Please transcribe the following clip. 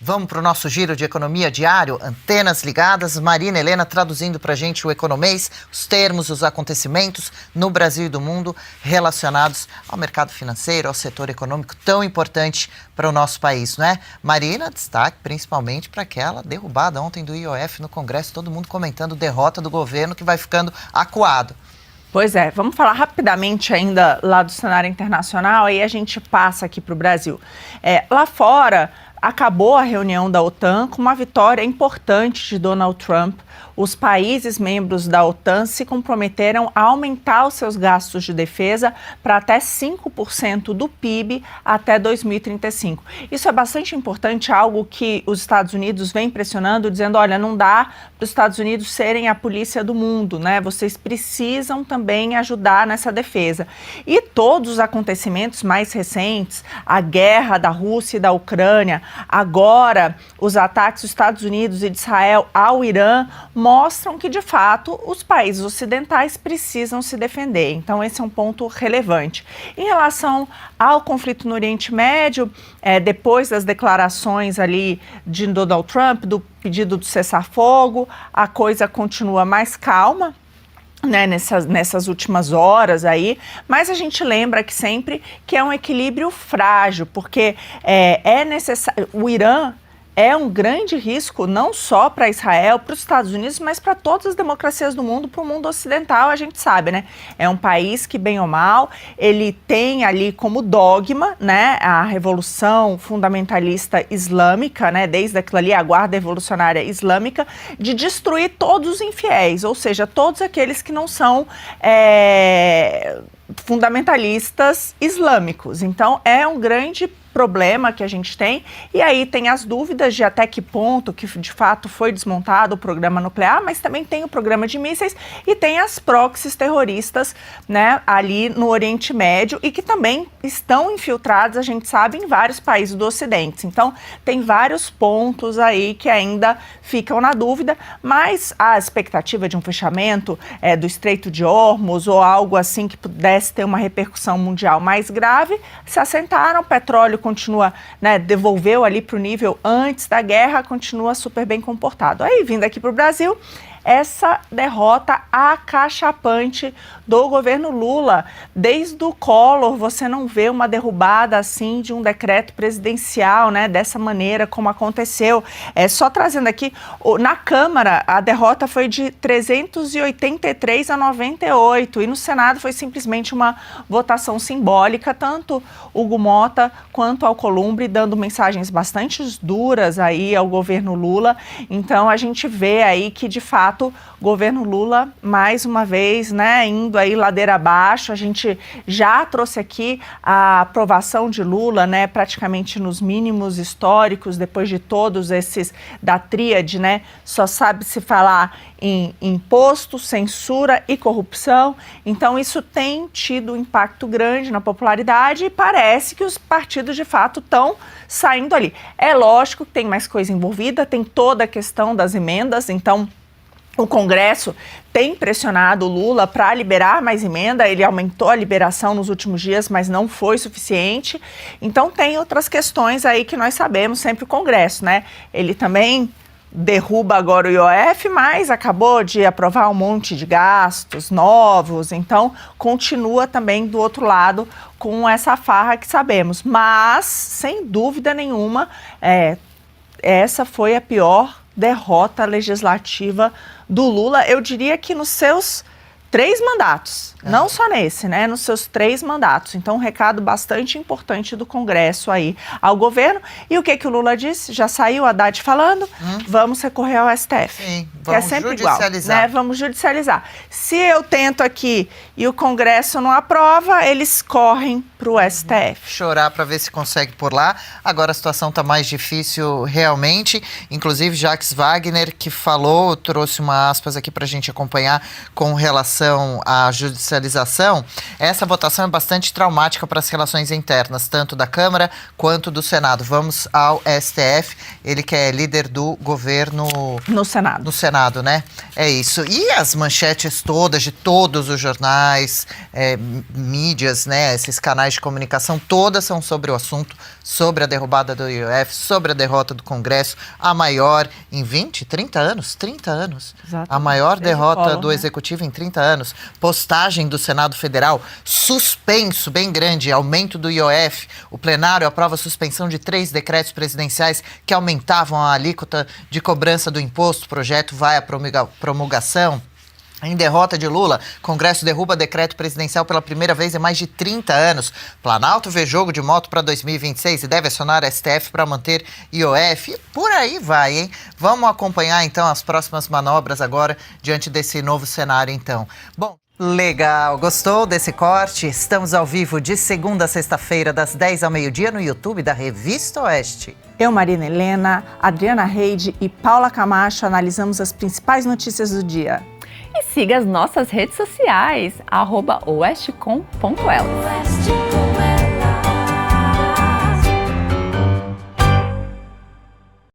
Vamos para o nosso giro de economia diário, antenas ligadas, Marina Helena traduzindo para a gente o economês, os termos, os acontecimentos no Brasil e do mundo relacionados ao mercado financeiro, ao setor econômico tão importante para o nosso país, não é? Marina, destaque principalmente para aquela derrubada ontem do IOF no Congresso, todo mundo comentando derrota do governo que vai ficando acuado. Pois é, vamos falar rapidamente ainda lá do cenário internacional, aí a gente passa aqui para o Brasil. Lá fora, acabou a reunião da OTAN com uma vitória importante de Donald Trump. Os países membros da OTAN se comprometeram a aumentar os seus gastos de defesa para até 5% do PIB até 2035. Isso é bastante importante, algo que os Estados Unidos vem pressionando, dizendo, olha, não dá para os Estados Unidos serem a polícia do mundo, né? Vocês precisam também ajudar nessa defesa. E todos os acontecimentos mais recentes, a guerra da Rússia e da Ucrânia, agora os ataques dos Estados Unidos e de Israel ao Irã, mostram que, de fato, os países ocidentais precisam se defender. Então, esse é um ponto relevante. Em relação ao conflito no Oriente Médio, depois das declarações ali de Donald Trump, do pedido do cessar-fogo, a coisa continua mais calma, né, nessas últimas horas aí, mas a gente lembra que sempre que é um equilíbrio frágil, porque é necessário, o Irã é um grande risco não só para Israel, para os Estados Unidos, mas para todas as democracias do mundo, para o mundo ocidental, a gente sabe, né? É um país que, bem ou mal, ele tem ali como dogma, né, a revolução fundamentalista islâmica, né, desde aquilo ali, a guarda revolucionária islâmica, de destruir todos os infiéis, ou seja, todos aqueles que não são fundamentalistas islâmicos. Então, é um grande problema que a gente tem, e aí tem as dúvidas de até que ponto que de fato foi desmontado o programa nuclear, mas também tem o programa de mísseis e tem as proxies terroristas, né, ali no Oriente Médio e que também estão infiltradas, a gente sabe, em vários países do Ocidente. Então, tem vários pontos aí que ainda ficam na dúvida, mas a expectativa de um fechamento do Estreito de Hormuz ou algo assim que pudesse ter uma repercussão mundial mais grave, se assentaram, o petróleo continua, né, devolveu ali para o nível antes da guerra, continua super bem comportado. Aí, vindo aqui para o Brasil, essa derrota acachapante do governo Lula. Desde o Collor, você não vê uma derrubada assim de um decreto presidencial, né, dessa maneira como aconteceu. Só trazendo aqui, na Câmara, a derrota foi de 383 a 98 e no Senado foi simplesmente uma votação simbólica, tanto Hugo Mota quanto Alcolumbre dando mensagens bastante duras aí ao governo Lula. Então, a gente vê aí que, de fato, governo Lula, mais uma vez, né, indo aí ladeira abaixo. A gente já trouxe aqui a aprovação de Lula, né, praticamente nos mínimos históricos, depois de todos esses, da tríade, né, só sabe se falar em imposto, censura e corrupção. Então, isso tem tido um impacto grande na popularidade e parece que os partidos, de fato, estão saindo ali. É lógico que tem mais coisa envolvida, tem toda a questão das emendas, então o Congresso tem pressionado o Lula para liberar mais emenda, ele aumentou a liberação nos últimos dias, mas não foi suficiente. Então tem outras questões aí que nós sabemos, sempre o Congresso, né? Ele também derruba agora o IOF, mas acabou de aprovar um monte de gastos novos, então continua também do outro lado com essa farra que sabemos. Mas, sem dúvida nenhuma, essa foi a pior derrota legislativa do Lula, eu diria que nos seus 3 mandatos, não só nesse, né, nos seus 3 mandatos. Então, um recado bastante importante do Congresso aí ao governo. E o que o Lula disse? Já saiu o Haddad falando, vamos recorrer ao STF. Sim, vamos que é sempre igual, né? Vamos judicializar. Se eu tento aqui e o Congresso não aprova, eles correm para o STF. Chorar para ver se consegue por lá. Agora a situação está mais difícil realmente. Inclusive, Jacques Wagner, que falou, trouxe uma aspas aqui para a gente acompanhar com relação à judicialização. Essa votação é bastante traumática para as relações internas, tanto da Câmara quanto do Senado. Vamos ao STF, ele que é líder do governo... No Senado. No Senado, né? É isso. E as manchetes todas de todos os jornais, mídias, né? Esses canais Oeste Comunicação, todas são sobre o assunto, sobre a derrubada do IOF, sobre a derrota do Congresso, a maior em 30 anos. Exatamente. A maior derrota Collor, do Executivo em 30 anos. Postagem do Senado Federal, suspenso bem grande, aumento do IOF. O plenário aprova a suspensão de 3 decretos presidenciais que aumentavam a alíquota de cobrança do imposto. O projeto vai à promulgação. Em derrota de Lula, Congresso derruba decreto presidencial pela primeira vez em mais de 30 anos. Planalto vê jogo de moto para 2026 e deve acionar a STF para manter IOF. E por aí vai, hein? Vamos acompanhar, então, as próximas manobras agora, diante desse novo cenário, então. Bom, legal. Gostou desse corte? Estamos ao vivo de segunda a sexta-feira, das 10 ao meio-dia, no YouTube da Revista Oeste. Eu, Marina Helena, Adriana Reide e Paula Camacho analisamos as principais notícias do dia. E siga as nossas redes sociais, @oestcom.elas.